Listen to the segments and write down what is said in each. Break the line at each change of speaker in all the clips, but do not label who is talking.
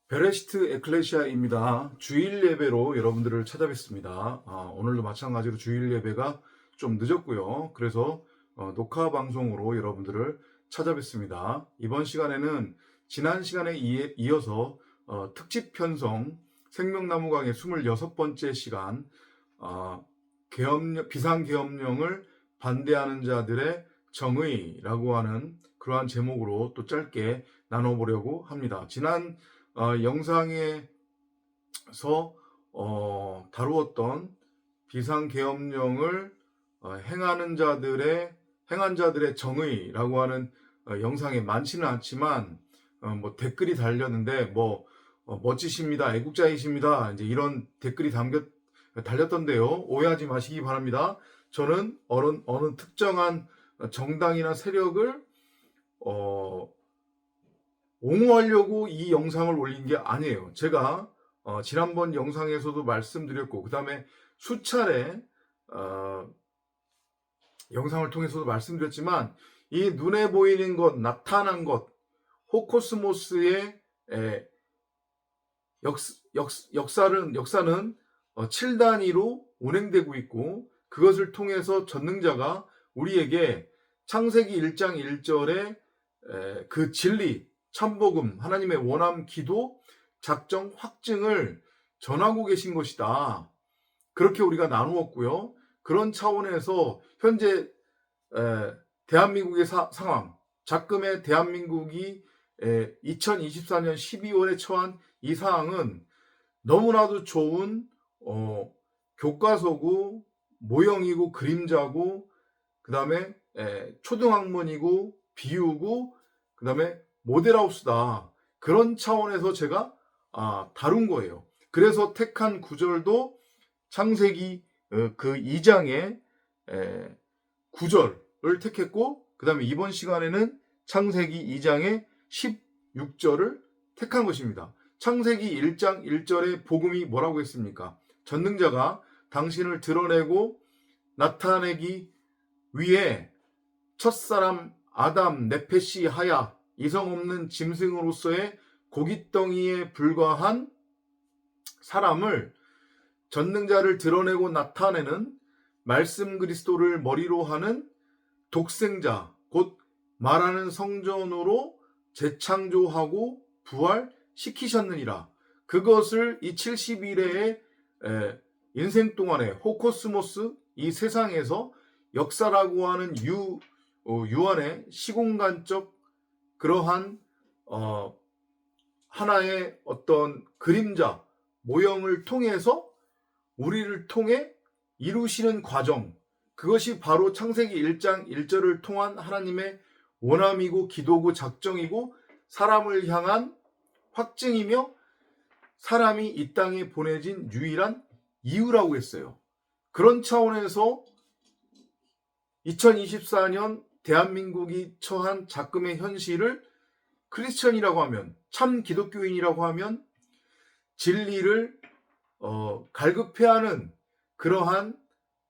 베레시트 에클레시아입니다. 주일 예배로 여러분들을 찾아뵙습니다. 오늘도 마찬가지로 주일 예배가 좀 늦었고요. 그래서 녹화 방송으로 여러분들을 찾아뵙습니다. 이번 시간에는 지난 시간에 이어서 특집 편성 생명나무 강의 26번째 시간 비상계엄령을 반대하는 자들의 정의라고 하는 그러한 제목으로 또 짧게 나눠보려고 합니다. 지난 영상에서 다루었던 비상계엄령을 행한 자들의 정의라고 하는 영상에 많지는 않지만 댓글이 달렸는데 멋지십니다, 애국자이십니다, 이제 이런 댓글이 달렸던데요. 오해하지 마시기 바랍니다. 저는 어느 특정한 정당이나 세력을 옹호하려고 이 영상을 올린 게 아니에요. 제가 지난번 영상에서도 말씀드렸고 그 다음에 수차례 영상을 통해서도 말씀드렸지만 이 눈에 보이는 것, 나타난 것, 호코스모스의 역사는 7단위로 운행되고 있고, 그것을 통해서 전능자가 우리에게 창세기 1장 1절에 그 진리, 참복음, 하나님의 원함, 기도, 작정, 확증을 전하고 계신 것이다. 그렇게 우리가 나누었고요. 그런 차원에서 현재 대한민국의 상황, 작금의 대한민국이 2024년 12월에 처한 이 사항은 너무나도 좋은 교과서고 모형이고 그림자고, 그 다음에 초등학문이고 비유고, 그 다음에 모델하우스다. 그런 차원에서 제가 다룬 거예요. 그래서 택한 구절도 창세기 그 2장의 9절을 택했고, 그 다음에 이번 시간에는 창세기 2장의 16절을 택한 것입니다. 창세기 1장 1절에 복음이 뭐라고 했습니까? 전능자가 당신을 드러내고 나타내기 위해 첫사람 아담 네페시 하야 이성 없는 짐승으로서의 고깃덩이에 불과한 사람을 전능자를 드러내고 나타내는 말씀 그리스도를 머리로 하는 독생자, 곧 말하는 성전으로 재창조하고 부활시키셨느니라. 그것을 이 70일의 인생 동안에 호코스모스, 이 세상에서 역사라고 하는 유한의 시공간적 그러한 하나의 어떤 그림자 모형을 통해서 우리를 통해 이루시는 과정, 그것이 바로 창세기 1장 1절을 통한 하나님의 원함이고 기도고 작정이고 사람을 향한 확증이며 사람이 이 땅에 보내진 유일한 이유라고 했어요. 그런 차원에서 2024년 대한민국이 처한 작금의 현실을 크리스천이라고 하면, 참 기독교인이라고 하면 진리를 갈급해하는 그러한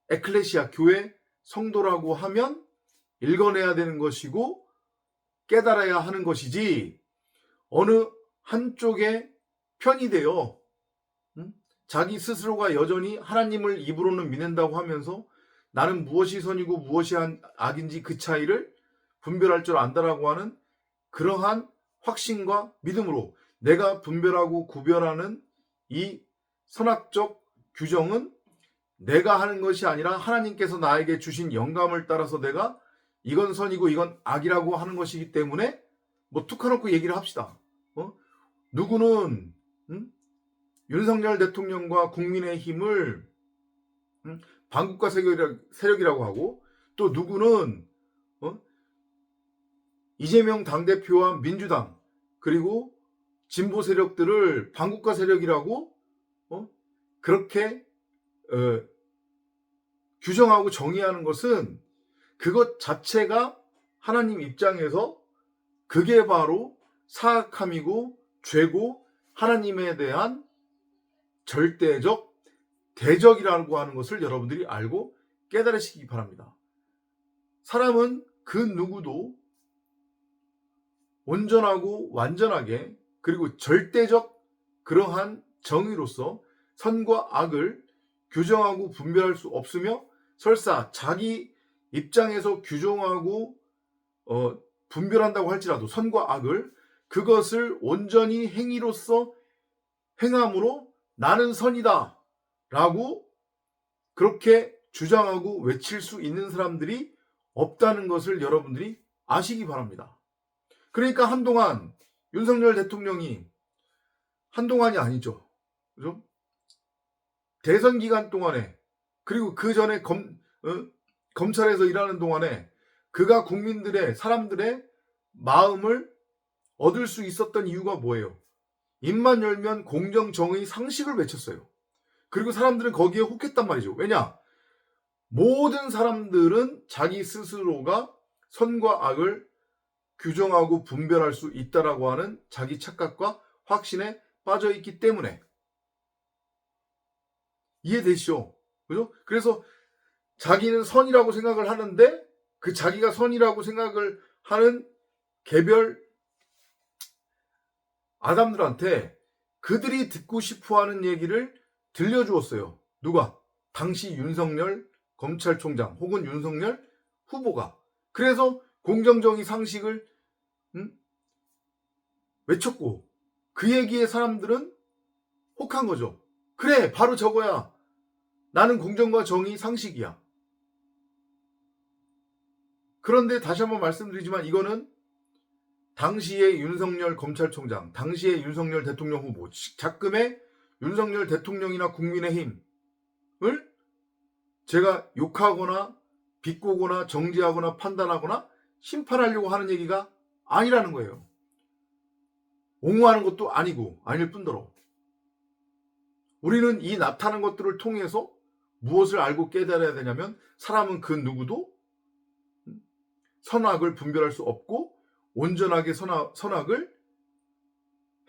에클레시아, 교회 성도라고 하면 읽어내야 되는 것이고 깨달아야 하는 것이지, 어느 한쪽에 편이 되어 자기 스스로가 여전히 하나님을 입으로는 믿는다고 하면서 나는 무엇이 선이고 무엇이 악인지 그 차이를 분별할 줄 안다라고 하는 그러한 확신과 믿음으로 내가 분별하고 구별하는 이 선악적 규정은 내가 하는 것이 아니라 하나님께서 나에게 주신 영감을 따라서 내가 이건 선이고 이건 악이라고 하는 것이기 때문에 툭 하놓고 얘기를 합시다. 누구는 윤석열 대통령과 국민의힘을 반국가 세력이라고 하고, 또 누구는 이재명 당대표와 민주당 그리고 진보 세력들을 반국가 세력이라고 그렇게 규정하고 정의하는 것은 그것 자체가 하나님 입장에서 그게 바로 사악함이고 죄고 하나님에 대한 절대적 대적이라고 하는 것을 여러분들이 알고 깨달으시기 바랍니다. 사람은 그 누구도 온전하고 완전하게 그리고 절대적 그러한 정의로서 선과 악을 규정하고 분별할 수 없으며 설사 자기 입장에서 규정하고 분별한다고 할지라도 선과 악을 그것을 온전히 행위로서 행함으로 나는 선이다 라고 그렇게 주장하고 외칠 수 있는 사람들이 없다는 것을 여러분들이 아시기 바랍니다. 그러니까 한동안 윤석열 대통령이 한동안이 아니죠. 그죠? 대선 기간 동안에 그리고 그 전에 검찰에서 일하는 동안에 그가 국민들의 사람들의 마음을 얻을 수 있었던 이유가 뭐예요? 입만 열면 공정정의 상식을 외쳤어요. 그리고 사람들은 거기에 혹했단 말이죠. 왜냐? 모든 사람들은 자기 스스로가 선과 악을 규정하고 분별할 수 있다라고 하는 자기 착각과 확신에 빠져 있기 때문에. 이해되시죠? 그죠? 그래서 자기는 선이라고 생각을 하는데 그 자기가 선이라고 생각을 하는 개별 아담들한테 그들이 듣고 싶어하는 얘기를 들려주었어요. 누가? 당시 윤석열 검찰총장 혹은 윤석열 후보가. 그래서 공정정의 상식을 외쳤고 그 얘기에 사람들은 혹한 거죠. 그래, 바로 저거야. 나는 공정과 정의 상식이야. 그런데 다시 한번 말씀드리지만 이거는 당시의 윤석열 검찰총장, 당시의 윤석열 대통령 후보, 작금의 윤석열 대통령이나 국민의힘을 제가 욕하거나 비꼬거나 정지하거나 판단하거나 심판하려고 하는 얘기가 아니라는 거예요. 옹호하는 것도 아니고 아닐 뿐더러 우리는 이 나타난 것들을 통해서 무엇을 알고 깨달아야 되냐면 사람은 그 누구도 선악을 분별할 수 없고 온전하게 선악을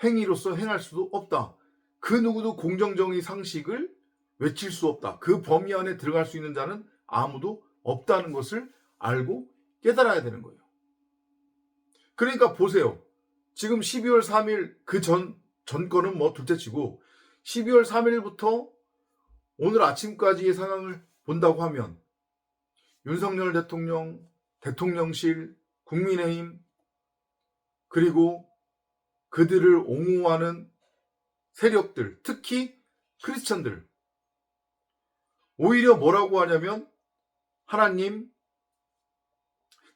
행위로서 행할 수도 없다. 그 누구도 공정정의 상식을 외칠 수 없다. 그 범위 안에 들어갈 수 있는 자는 아무도 없다는 것을 알고 깨달아야 되는 거예요. 그러니까 보세요. 지금 12월 3일 그 전거는 뭐 둘째치고 12월 3일부터 오늘 아침까지의 상황을 본다고 하면 윤석열 대통령, 대통령실, 국민의힘 그리고 그들을 옹호하는 세력들, 특히 크리스천들 오히려 뭐라고 하냐면 하나님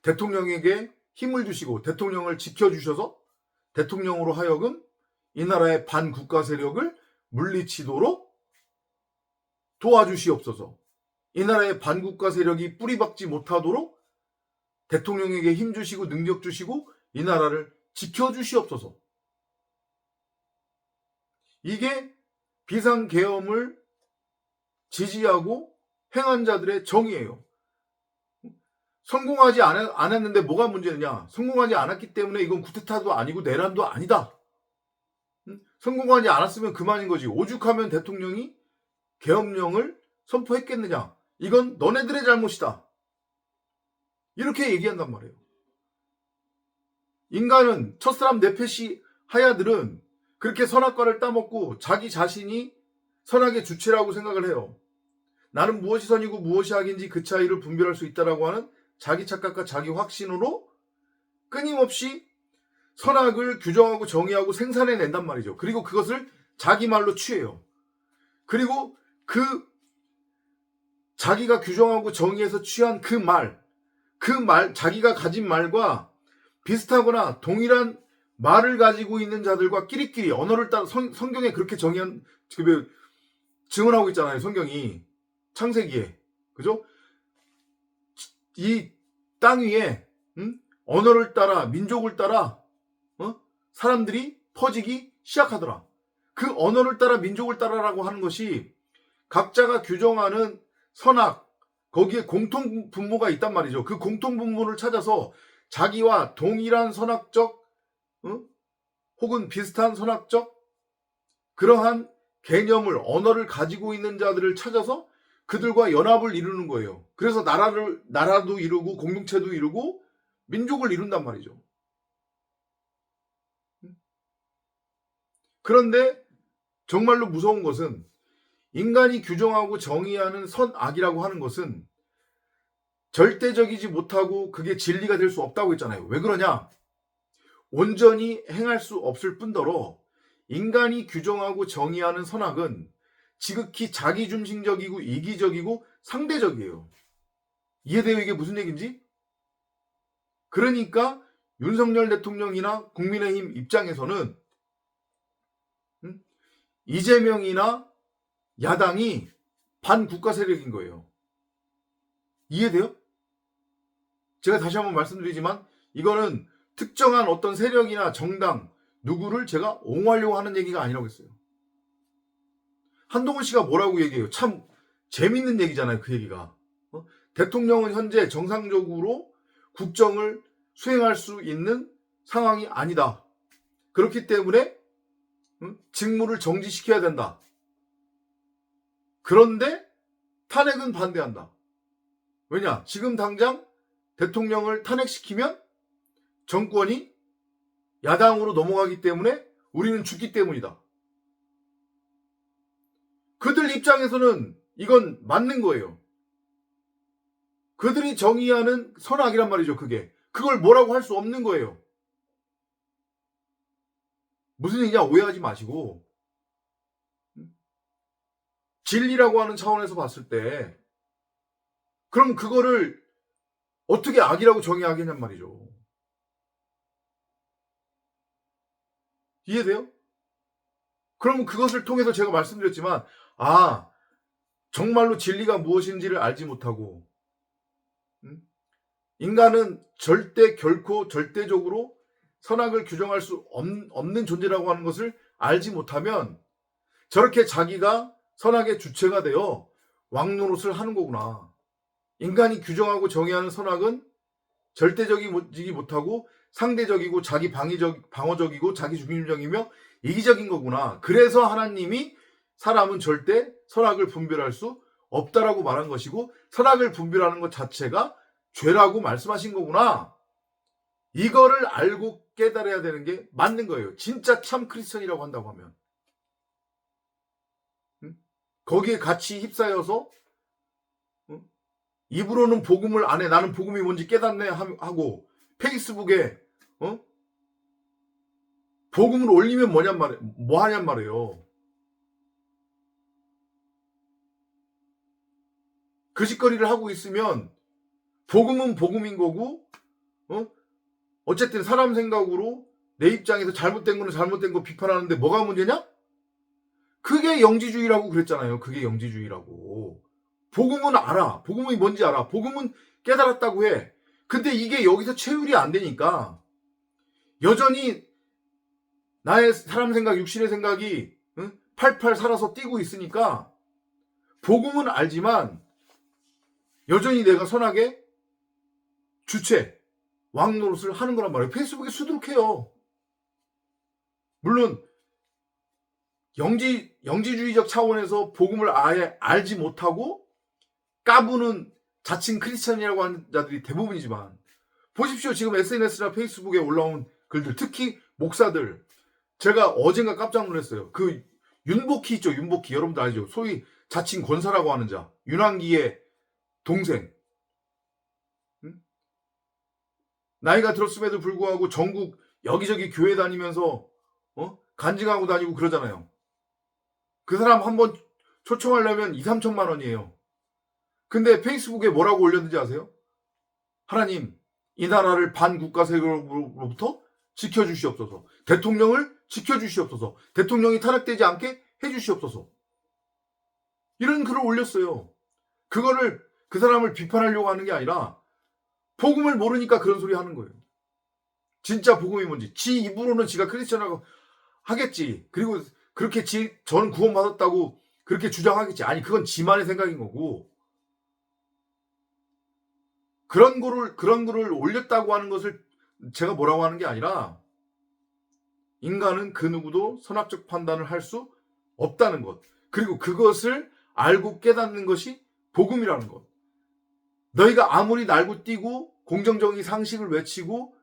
대통령에게 힘을 주시고 대통령을 지켜주셔서 대통령으로 하여금 이 나라의 반국가 세력을 물리치도록 도와주시옵소서. 이 나라의 반국가 세력이 뿌리박지 못하도록 대통령에게 힘 주시고 능력 주시고 이 나라를 지켜주시옵소서. 이게 비상계엄을 지지하고 행한 자들의 정의예요. 성공하지 않았는데 뭐가 문제느냐? 성공하지 않았기 때문에 이건 쿠데타도 아니고 내란도 아니다. 성공하지 않았으면 그만인 거지. 오죽하면 대통령이 계엄령을 선포했겠느냐? 이건 너네들의 잘못이다. 이렇게 얘기한단 말이에요. 인간은 첫사람 네페시 하야들은 그렇게 선악과를 따먹고 자기 자신이 선악의 주체라고 생각을 해요. 나는 무엇이 선이고 무엇이 악인지 그 차이를 분별할 수 있다라고 하는 자기 착각과 자기 확신으로 끊임없이 선악을 규정하고 정의하고 생산해낸단 말이죠. 그리고 그것을 자기 말로 취해요. 그리고 그 자기가 규정하고 정의해서 취한 그 말, 자기가 가진 말과 비슷하거나 동일한 말을 가지고 있는 자들과 끼리끼리 언어를 따라 성경에 그렇게 정의한 증언하고 있잖아요. 성경이 창세기에. 그죠? 이 땅 위에 언어를 따라 민족을 따라 사람들이 퍼지기 시작하더라. 그 언어를 따라 민족을 따라라고 하는 것이 각자가 규정하는 선악 거기에 공통 분모가 있단 말이죠. 그 공통 분모를 찾아서 자기와 동일한 선악적 혹은 비슷한 선악적 그러한 개념을 언어를 가지고 있는 자들을 찾아서 그들과 연합을 이루는 거예요. 그래서 나라도 이루고 공동체도 이루고 민족을 이룬단 말이죠. 그런데 정말로 무서운 것은 인간이 규정하고 정의하는 선악이라고 하는 것은 절대적이지 못하고 그게 진리가 될 수 없다고 했잖아요. 왜 그러냐? 온전히 행할 수 없을 뿐더러 인간이 규정하고 정의하는 선악은 지극히 자기중심적이고 이기적이고 상대적이에요. 이해돼요? 이게 무슨 얘기인지? 그러니까 윤석열 대통령이나 국민의힘 입장에서는 이재명이나 야당이 반국가 세력인 거예요. 이해돼요? 제가 다시 한번 말씀드리지만 이거는 특정한 어떤 세력이나 정당 누구를 제가 옹호하려고 하는 얘기가 아니라고 했어요. 한동훈 씨가 뭐라고 얘기해요? 참 재밌는 얘기잖아요. 그 얘기가. 대통령은 현재 정상적으로 국정을 수행할 수 있는 상황이 아니다. 그렇기 때문에 직무를 정지시켜야 된다. 그런데 탄핵은 반대한다. 왜냐? 지금 당장 대통령을 탄핵시키면 정권이 야당으로 넘어가기 때문에 우리는 죽기 때문이다. 그들 입장에서는 이건 맞는 거예요. 그들이 정의하는 선악이란 말이죠. 그걸 뭐라고 할 수 없는 거예요. 무슨 얘기냐 오해하지 마시고 진리라고 하는 차원에서 봤을 때 그럼 그거를 어떻게 악이라고 정의하겠냔 말이죠. 이해돼요? 그러면 그것을 통해서 제가 말씀드렸지만 정말로 진리가 무엇인지를 알지 못하고 인간은 결코 절대적으로 선악을 규정할 수 없는 존재라고 하는 것을 알지 못하면 저렇게 자기가 선악의 주체가 되어 왕노릇을 하는 거구나. 인간이 규정하고 정의하는 선악은 절대적이지 못하고 상대적이고 자기 방어적이고 자기 중심적이며 이기적인 거구나. 그래서 하나님이 사람은 절대 선악을 분별할 수 없다라고 말한 것이고 선악을 분별하는 것 자체가 죄라고 말씀하신 거구나. 이거를 알고 깨달아야 되는 게 맞는 거예요. 진짜 참 크리스천이라고 한다고 하면. 거기에 같이 휩싸여서 입으로는 복음을 안 해. 나는 복음이 뭔지 깨닫네 하고 페이스북에 복음을 올리면 뭐 하냔 말이에요. 그 짓거리를 하고 있으면 복음은 복음인 거고 어쨌든 사람 생각으로 내 입장에서 잘못된 거는 잘못된 거 비판하는데 뭐가 문제냐? 그게 영지주의라고 그랬잖아요. 그게 영지주의라고. 복음은 알아. 복음이 뭔지 알아. 복음은 깨달았다고 해. 근데 이게 여기서 체율이 안 되니까 여전히 나의 사람 생각, 육신의 생각이 팔팔 살아서 뛰고 있으니까 복음은 알지만 여전히 내가 선악의 주체, 왕노릇을 하는 거란 말이에요. 페이스북에 수두룩해요. 물론 영지주의적 차원에서 복음을 아예 알지 못하고 까부는 자칭 크리스찬이라고 하는 자들이 대부분이지만 보십시오. 지금 SNS나 페이스북에 올라온 글들, 특히 목사들. 제가 어젠가 깜짝 놀랐어요. 그 윤복희 있죠. 윤복희. 여러분들 알죠. 소위 자칭 권사라고 하는 자. 윤한기의 동생. 나이가 들었음에도 불구하고 전국 여기저기 교회 다니면서 간증하고 다니고 그러잖아요. 그 사람 한번 초청하려면 2, 3천만 원이에요. 근데 페이스북에 뭐라고 올렸는지 아세요? 하나님, 이 나라를 반국가 세력으로부터 지켜주시옵소서. 대통령을 지켜주시옵소서. 대통령이 탄핵되지 않게 해주시옵소서. 이런 글을 올렸어요. 그거를 그 사람을 비판하려고 하는 게 아니라 복음을 모르니까 그런 소리 하는 거예요. 진짜 복음이 뭔지. 지 입으로는 지가 크리스천이라고 하겠지. 그리고 그렇게 저는 구원받았다고 그렇게 주장하겠지. 아니, 그건 지만의 생각인 거고. 그런 글을 올렸다고 하는 것을 제가 뭐라고 하는 게 아니라 인간은 그 누구도 선악적 판단을 할 수 없다는 것. 그리고 그것을 알고 깨닫는 것이 복음이라는 것. 너희가 아무리 날고 뛰고 공정정의 상식을 외치고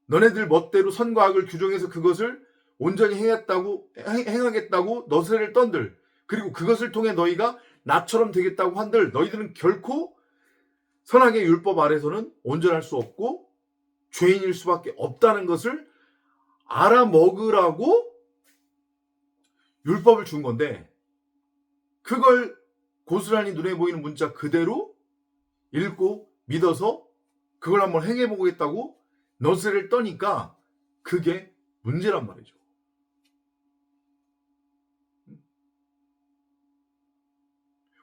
너네들 멋대로 선과 악을 규정해서 그것을 온전히 행하겠다고 너스레를 떤들, 그리고 그것을 통해 너희가 나처럼 되겠다고 한들, 너희들은 결코 선악의 율법 아래서는 온전할 수 없고 죄인일 수밖에 없다는 것을 알아먹으라고 율법을 준 건데, 그걸 고스란히 눈에 보이는 문자 그대로 읽고 믿어서 그걸 한번 행해보겠다고 너스레를 떠니까 그게 문제란 말이죠.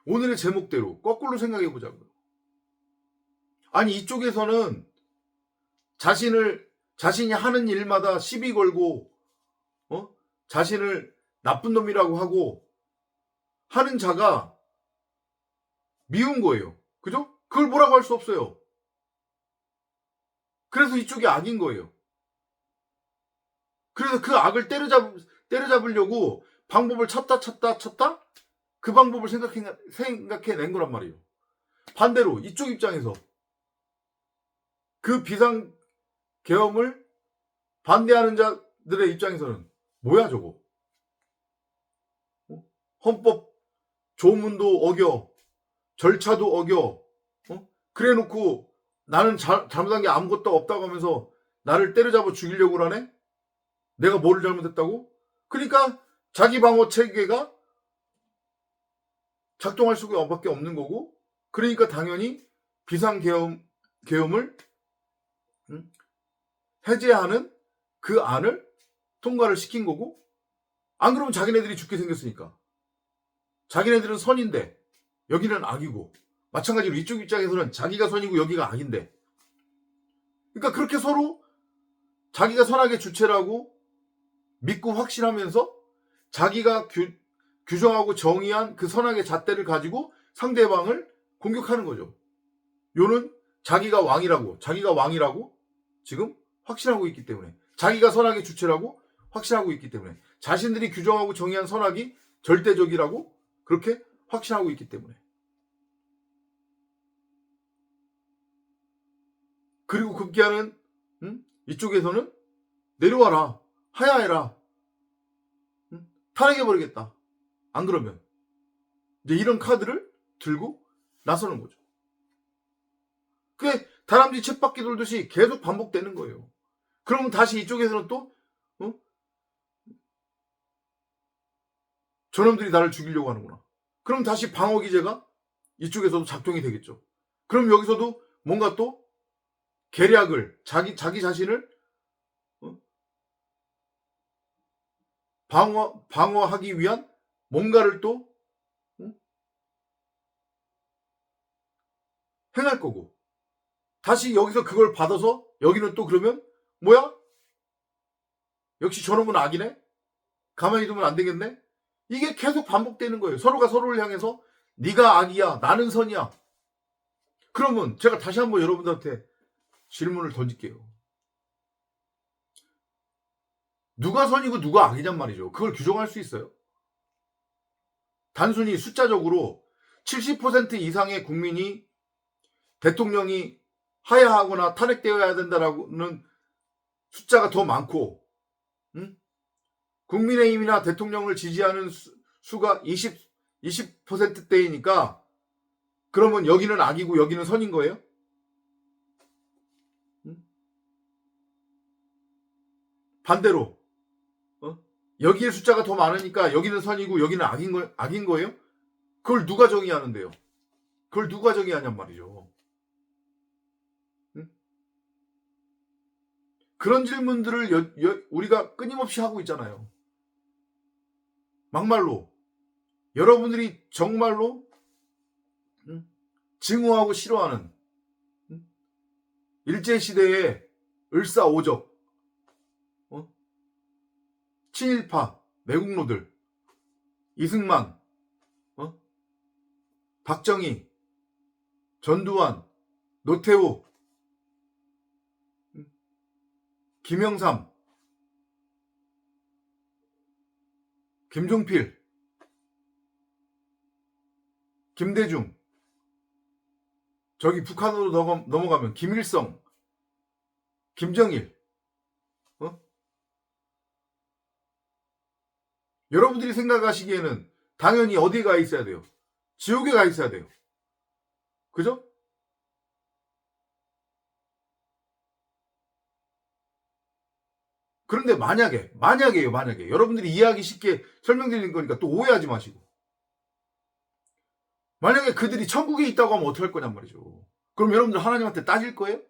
오늘의 제목대로 거꾸로 생각해 보자고요. 아니, 이쪽에서는 자신이 하는 일마다 시비 걸고 자신을 나쁜 놈이라고 하고 하는 자가 미운 거예요. 그죠? 그걸 뭐라고 할 수 없어요. 그래서 이쪽이 악인 거예요. 그래서 그 악을 때려잡으려고 방법을 찾다 그 방법을 생각해낸 거란 말이에요. 반대로 이쪽 입장에서 그 비상계엄을 반대하는 자들의 입장에서는 뭐야 저거? 헌법 조문도 어겨, 절차도 어겨, 그래놓고 나는 잘못한 게 아무것도 없다고 하면서 나를 때려잡아 죽이려고 하네? 내가 뭐를 잘못했다고? 그러니까 자기 방어 체계가 작동할 수밖에 없는 거고, 그러니까 당연히 비상계엄을 해제하는 그 안을 통과를 시킨 거고, 안 그러면 자기네들이 죽게 생겼으니까. 자기네들은 선인데 여기는 악이고, 마찬가지로 이쪽 입장에서는 자기가 선이고 여기가 악인데, 그러니까 그렇게 서로 자기가 선악의 주체라고 믿고 확신하면서 자기가 규정하고 정의한 그 선악의 잣대를 가지고 상대방을 공격하는 거죠. 요는 자기가 왕이라고 지금 확신하고 있기 때문에, 자기가 선악의 주체라고 확신하고 있기 때문에, 자신들이 규정하고 정의한 선악이 절대적이라고 그렇게 확신하고 있기 때문에. 그리고 급기야는 이쪽에서는 내려와라, 하야해라, 탄핵해버리겠다, 안 그러면, 이제 이런 카드를 들고 나서는 거죠. 그게 다람쥐 쳇바퀴 돌듯이 계속 반복되는 거예요. 그러면 다시 이쪽에서는 또 저놈들이 나를 죽이려고 하는구나. 그럼 다시 방어기제가 이쪽에서도 작동이 되겠죠. 그럼 여기서도 뭔가 또 계략을, 자기 자신을 방어하기 위한 뭔가를 또 행할 거고, 다시 여기서 그걸 받아서 여기는 또 그러면 뭐야? 역시 저놈은 악이네? 가만히 두면 안 되겠네? 이게 계속 반복되는 거예요. 서로가 서로를 향해서 네가 악이야, 나는 선이야. 그러면 제가 다시 한번 여러분들한테 질문을 던질게요. 누가 선이고 누가 악이냔 말이죠. 그걸 규정할 수 있어요? 단순히 숫자적으로 70% 이상의 국민이 대통령이 하야하거나 탄핵되어야 된다라는 숫자가 더 많고, 국민의힘이나 대통령을 지지하는 수가 20%대이니까 그러면 여기는 악이고 여기는 선인 거예요? 반대로 여기에 숫자가 더 많으니까 여기는 선이고 여기는 악인 거예요? 그걸 누가 정의하는데요? 그걸 누가 정의하냔 말이죠. 그런 질문들을 우리가 끊임없이 하고 있잖아요. 막말로 여러분들이 정말로 증오하고 싫어하는 일제시대의 을사오적, 친일파 매국노들, 이승만, 박정희, 전두환, 노태우, 김영삼, 김종필, 김대중, 저기 북한으로 넘어가면 김일성, 김정일, 여러분들이 생각하시기에는 당연히 어디에 가 있어야 돼요? 지옥에 가 있어야 돼요. 그죠? 그런데 만약에 여러분들이 이해하기 쉽게 설명드리는 거니까 또 오해하지 마시고, 만약에 그들이 천국에 있다고 하면 어떻게 할 거냔 말이죠. 그럼 여러분들 하나님한테 따질 거예요?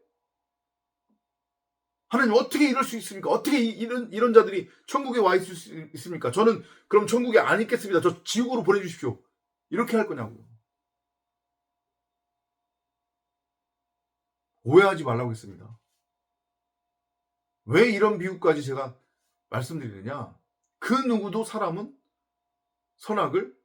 하나님 어떻게 이럴 수 있습니까? 어떻게 이런 자들이 천국에 와 있을 수 있습니까? 저는 그럼 천국에 안 있겠습니다. 저 지옥으로 보내주십시오. 이렇게 할 거냐고요. 오해하지 말라고 했습니다. 왜 이런 비유까지 제가 말씀드리느냐? 그 누구도 사람은 선악을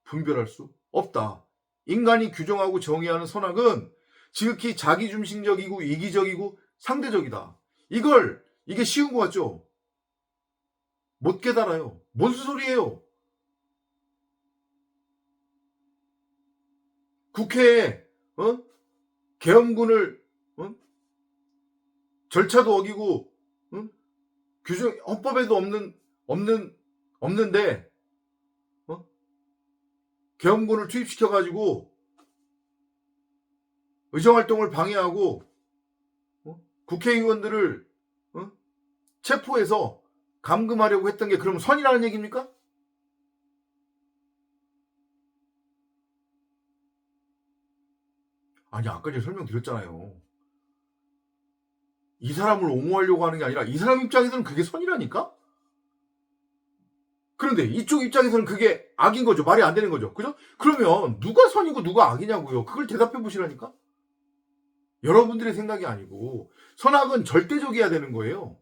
분별할 수 없다. 인간이 규정하고 정의하는 선악은 지극히 자기중심적이고 이기적이고 상대적이다. 이게 쉬운 것 같죠? 못 깨달아요. 뭔 소리예요? 국회에 계엄군을 절차도 어기고 규정 헌법에도 없는데 계엄군을 투입시켜 가지고 의정활동을 방해하고 국회의원들을 체포해서 감금하려고 했던 게 그럼 선이라는 얘기입니까? 아니, 아까 제가 설명드렸잖아요. 이 사람을 옹호하려고 하는 게 아니라 이 사람 입장에서는 그게 선이라니까? 그런데 이쪽 입장에서는 그게 악인 거죠. 말이 안 되는 거죠. 그죠? 그러면 누가 선이고 누가 악이냐고요. 그걸 대답해 보시라니까? 여러분들의 생각이 아니고 선악은 절대적이어야 되는 거예요.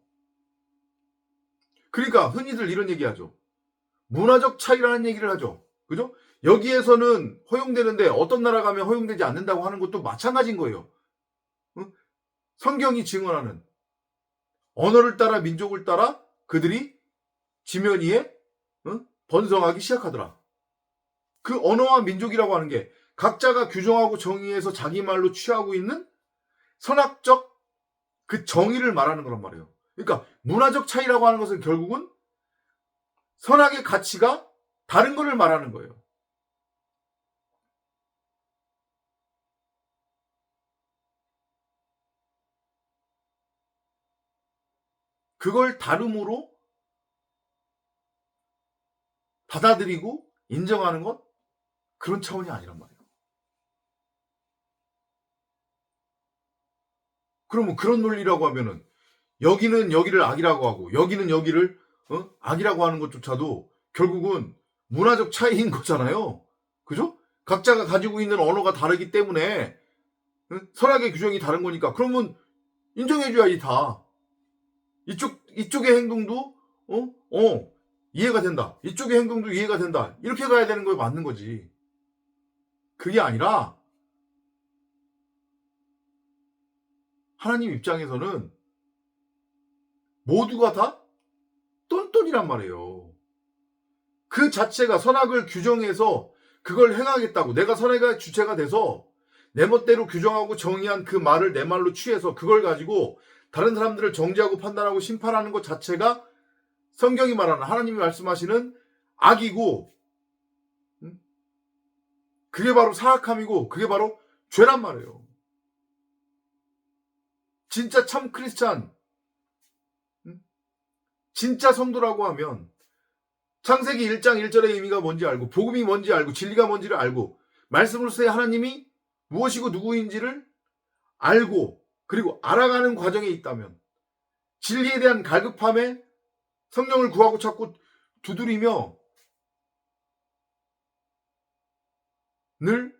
그러니까 흔히들 이런 얘기하죠. 문화적 차이라는 얘기를 하죠. 그죠? 여기에서는 허용되는데 어떤 나라 가면 허용되지 않는다고 하는 것도 마찬가지인 거예요. 응? 성경이 증언하는 언어를 따라 민족을 따라 그들이 지면 위에 번성하기 시작하더라. 그 언어와 민족이라고 하는 게 각자가 규정하고 정의해서 자기 말로 취하고 있는 선악적 그 정의를 말하는 거란 말이에요. 그러니까 문화적 차이라고 하는 것은 결국은 선악의 가치가 다른 것을 말하는 거예요. 그걸 다름으로 받아들이고 인정하는 것, 그런 차원이 아니란 말이에요. 그러면 그런 논리라고 하면은 여기는 여기를 악이라고 하고 여기는 여기를 악이라고 하는 것조차도 결국은 문화적 차이인 거잖아요. 그죠? 각자가 가지고 있는 언어가 다르기 때문에 선악의 규정이 다른 거니까 그러면 인정해줘야지 다. 이쪽의 행동도 이해가 된다. 이쪽의 행동도 이해가 된다. 이렇게 가야 되는 거에 맞는 거지. 그게 아니라 하나님 입장에서는 모두가 다 똔똔이란 말이에요. 그 자체가 선악을 규정해서 그걸 행하겠다고 내가 선악의 주체가 돼서 내 멋대로 규정하고 정의한 그 말을 내 말로 취해서 그걸 가지고 다른 사람들을 정죄하고 판단하고 심판하는 것 자체가 성경이 말하는 하나님이 말씀하시는 악이고 그게 바로 사악함이고 그게 바로 죄란 말이에요. 진짜 참 크리스찬, 진짜 성도라고 하면 창세기 1장 1절의 의미가 뭔지 알고 복음이 뭔지 알고 진리가 뭔지를 알고 말씀으로서의 하나님이 무엇이고 누구인지를 알고 그리고 알아가는 과정에 있다면 진리에 대한 갈급함에 성령을 구하고 찾고 두드리며 늘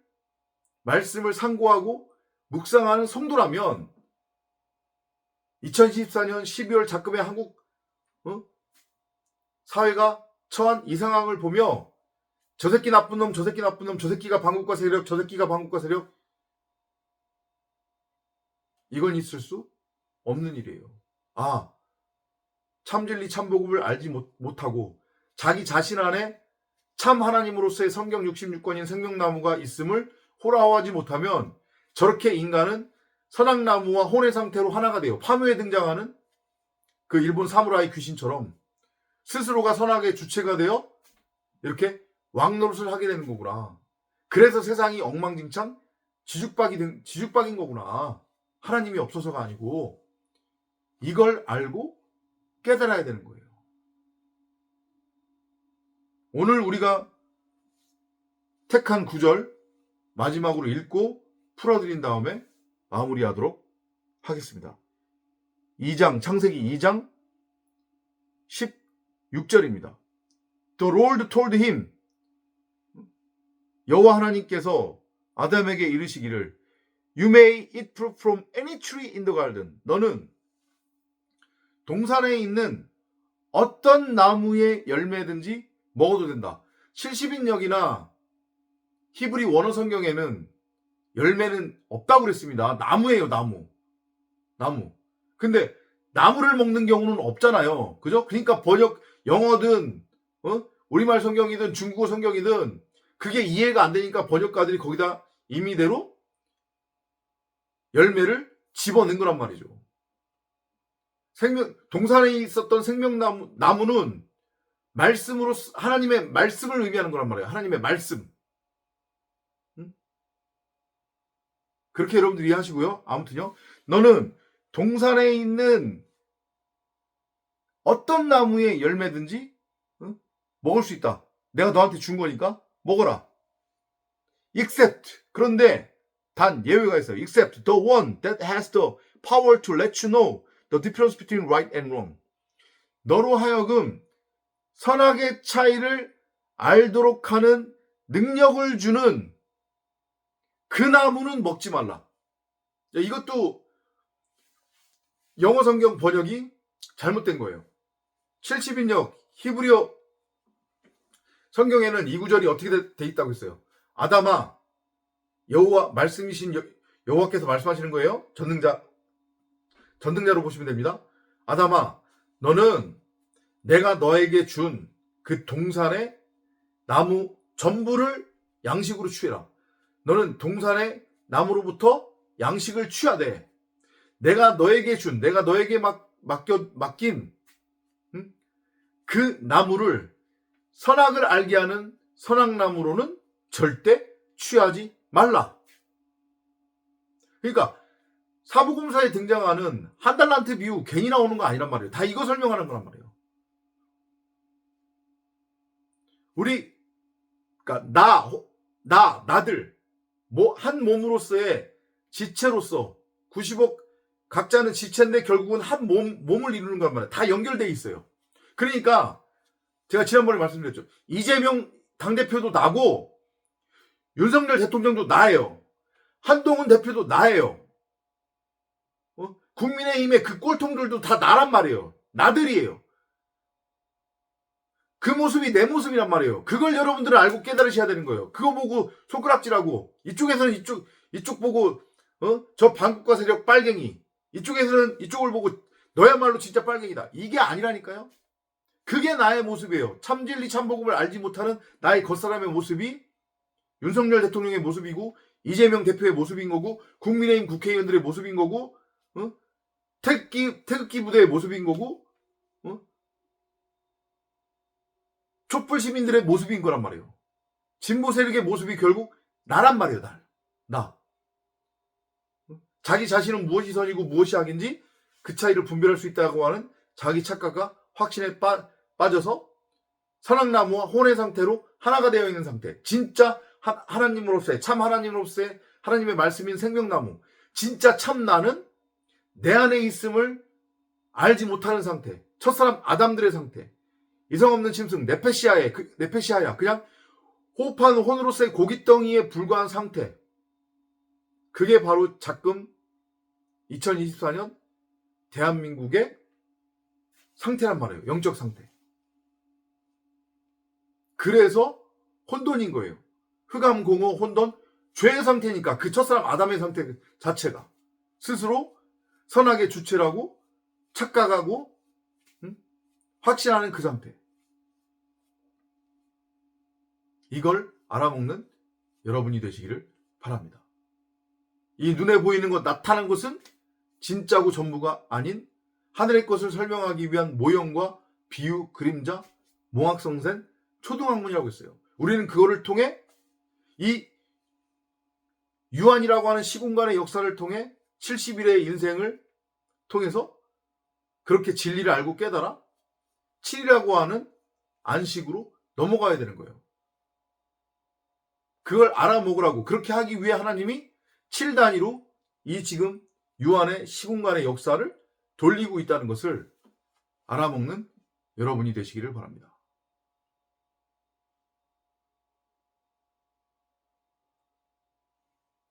말씀을 상고하고 묵상하는 성도라면 2024년 12월 작금의 한국 사회가 처한 이 상황을 보며 저 새끼 나쁜 놈, 저 새끼 나쁜 놈, 저 새끼가 반국가 세력, 저 새끼가 반국가 세력, 이건 있을 수 없는 일이에요. 참진리 참복음을 알지 못하고 자기 자신 안에 참 하나님으로서의 성경 66권인 생명나무가 있음을 호라호하지 못하면 저렇게 인간은 선악나무와 혼의 상태로 하나가 돼요. 파묘에 등장하는 그 일본 사무라이 귀신처럼 스스로가 선악의 주체가 되어 이렇게 왕노릇을 하게 되는 거구나. 그래서 세상이 엉망진창 지죽박인 거구나. 하나님이 없어서가 아니고. 이걸 알고 깨달아야 되는 거예요. 오늘 우리가 택한 구절 마지막으로 읽고 풀어드린 다음에 마무리하도록 하겠습니다. 2장, 창세기 2장 16절입니다. The Lord told him, 여호와 하나님께서 아담에게 이르시기를 You may eat fruit from any tree in the garden. 너는 동산에 있는 어떤 나무의 열매든지 먹어도 된다. 70인역이나 히브리 원어 성경에는 열매는 없다고 그랬습니다. 나무예요, 나무. 근데 나무를 먹는 경우는 없잖아요. 그죠? 그러니까 번역, 영어든, 우리말 성경이든 중국어 성경이든 그게 이해가 안 되니까 번역가들이 거기다 임의대로 열매를 집어넣은 거란 말이죠. 동산에 있었던 생명나무는 말씀으로, 하나님의 말씀을 의미하는 거란 말이에요. 하나님의 말씀. 그렇게 여러분들이 이해하시고요. 아무튼요. 너는 동산에 있는 어떤 나무의 열매든지 먹을 수 있다. 내가 너한테 준 거니까 먹어라. Except, 그런데 단 예외가 있어요. Except the one that has the power to let you know the difference between right and wrong. 너로 하여금 선악의 차이를 알도록 하는 능력을 주는 그 나무는 먹지 말라. 이것도 영어 성경 번역이 잘못된 거예요. 70인역 히브리어 성경에는 이 구절이 어떻게 돼 있다고 했어요. 아담아, 여호와 말씀이신 여호와께서 말씀하시는 거예요. 전등자로 보시면 됩니다. 아담아, 너는 내가 너에게 준 그 동산의 나무 전부를 양식으로 취해라. 너는 동산의 나무로부터 양식을 취하되 내가 너에게 맡긴 그 나무를 선악을 알게 하는 선악나무로는 절대 취하지 말라. 그러니까 사부금사에 등장하는 한 달란트 비유 괜히 나오는 거 아니란 말이에요. 다 이거 설명하는 거란 말이에요. 그러니까 나들 한 몸으로서의 지체로서 90억 각자는 지체인데 결국은 한 몸을 이루는 거란 말이에요. 다 연결돼 있어요. 그러니까 제가 지난번에 말씀드렸죠. 이재명 당대표도 나고 윤석열 대통령도 나예요. 한동훈 대표도 나예요. 국민의힘의 그 꼴통들도 다 나란 말이에요. 나들이에요. 그 모습이 내 모습이란 말이에요. 그걸 여러분들은 알고 깨달으셔야 되는 거예요. 그거 보고 손가락질하고 이쪽에서는 이쪽 보고 저 반국가 세력 빨갱이, 이쪽에서는 이쪽을 보고 너야말로 진짜 빨갱이다. 이게 아니라니까요. 그게 나의 모습이에요. 참진리 참복음을 알지 못하는 나의 겉사람의 모습이 윤석열 대통령의 모습이고 이재명 대표의 모습인 거고 국민의힘 국회의원들의 모습인 거고 태극기 부대의 모습인 거고 촛불 시민들의 모습인 거란 말이에요. 진보 세력의 모습이 결국 나란 말이에요. 나. 자기 자신은 무엇이 선이고 무엇이 악인지 그 차이를 분별할 수 있다고 하는 자기 착각과 확신에 빠져서 선악나무와 혼의 상태로 하나가 되어 있는 상태. 진짜 하나님으로서의 참 하나님으로서의 하나님의 말씀인 생명나무. 진짜 참 나는 내 안에 있음을 알지 못하는 상태. 첫사람 아담들의 상태. 이성 없는 짐승 네페시아야 그냥 호흡하는 혼으로서의 고깃덩이에 불과한 상태. 그게 바로 작금 2024년 대한민국의 상태란 말이에요. 영적 상태. 그래서 혼돈인 거예요. 흑암, 공허, 혼돈, 죄의 상태니까 그 첫사람 아담의 상태 자체가 스스로 선악의 주체라고 착각하고 확신하는 그 상태. 이걸 알아먹는 여러분이 되시기를 바랍니다. 이 눈에 보이는 것, 나타난 것은 진짜고 전부가 아닌 하늘의 것을 설명하기 위한 모형과 비유, 그림자, 몽학성생, 초등학문이라고 했어요. 우리는 그거를 통해 이 유한이라고 하는 시공간의 역사를 통해 70일의 인생을 통해서 그렇게 진리를 알고 깨달아 7이라고 하는 안식으로 넘어가야 되는 거예요. 그걸 알아먹으라고, 그렇게 하기 위해 하나님이 7단위로 이 지금 유한의 시공간의 역사를 돌리고 있다는 것을 알아먹는 여러분이 되시기를 바랍니다.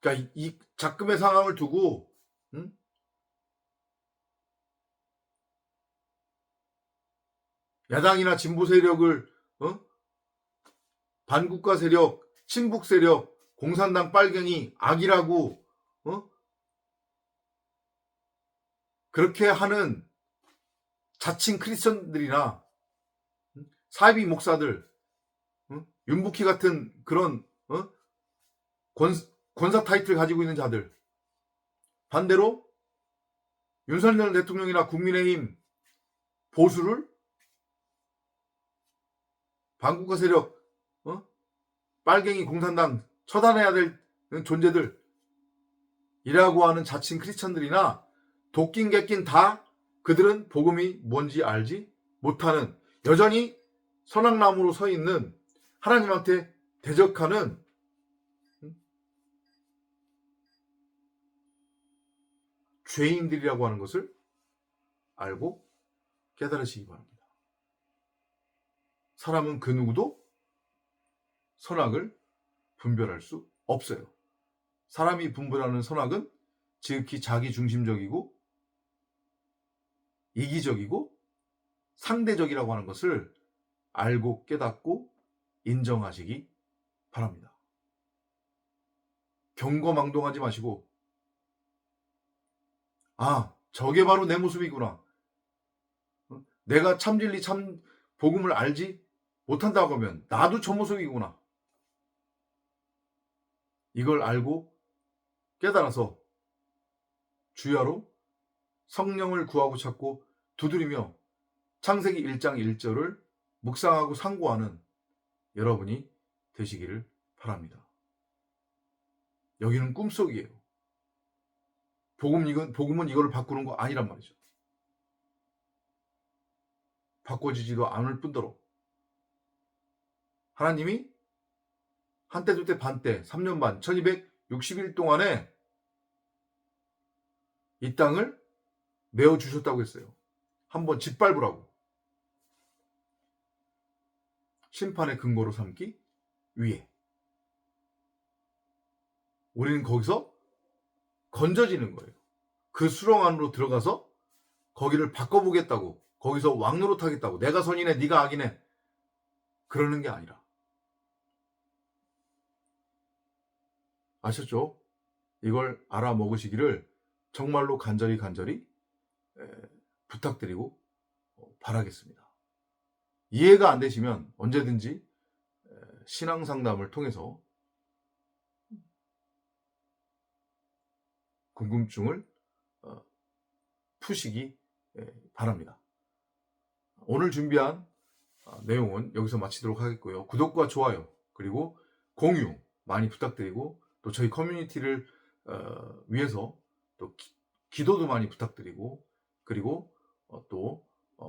그러니까 이 작금의 상황을 두고 야당이나 진보 세력을 반국가 세력, 친북 세력, 공산당 빨갱이, 악이라고 그렇게 하는 자칭 크리스천들이나 사이비 목사들, 윤복희 같은 그런 권사 타이틀 가지고 있는 자들, 반대로 윤석열 대통령이나 국민의힘 보수를 반국가 세력, 빨갱이 공산당 처단해야 될 존재들 이라고 하는 자칭 크리스천들이나 도낀 객낀 다 그들은 복음이 뭔지 알지 못하는, 여전히 선악나무로 서 있는, 하나님한테 대적하는 죄인들이라고 하는 것을 알고 깨달으시기 바랍니다. 사람은 그 누구도 선악을 분별할 수 없어요. 사람이 분별하는 선악은 지극히 자기중심적이고 이기적이고 상대적이라고 하는 것을 알고 깨닫고 인정하시기 바랍니다. 경거망동하지 마시고, 아, 저게 바로 내 모습이구나, 내가 참진리 참 복음을 알지 못한다고 하면 나도 저 모습이구나, 이걸 알고 깨달아서 주야로 성령을 구하고 찾고 두드리며 창세기 1장 1절을 묵상하고 상고하는 여러분이 되시기를 바랍니다. 여기는 꿈속이에요. 복음은 이거를 바꾸는 거 아니란 말이죠. 바꿔지지도 않을 뿐더러 하나님이 한때 두때 반때 3년 반 1260일 동안에 이 땅을 내어주셨다고 했어요. 한번 짓밟으라고, 심판의 근거로 삼기 위해. 우리는 거기서 건져지는 거예요. 그 수렁 안으로 들어가서 거기를 바꿔보겠다고, 거기서 왕노릇 하겠다고, 내가 선이네 네가 악이네 그러는 게 아니라, 아셨죠? 이걸 알아먹으시기를 정말로 간절히 부탁드리고 바라겠습니다. 이해가 안 되시면 언제든지 신앙상담을 통해서 궁금증을 푸시기 바랍니다. 오늘 준비한 내용은 여기서 마치도록 하겠고요. 구독과 좋아요 그리고 공유 많이 부탁드리고, 또 저희 커뮤니티를 위해서 또 기도도 많이 부탁드리고, 그리고 또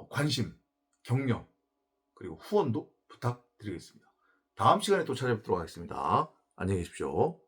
관심, 격려, 그리고 후원도 부탁드리겠습니다. 다음 시간에 또 찾아뵙도록 하겠습니다. 안녕히 계십시오.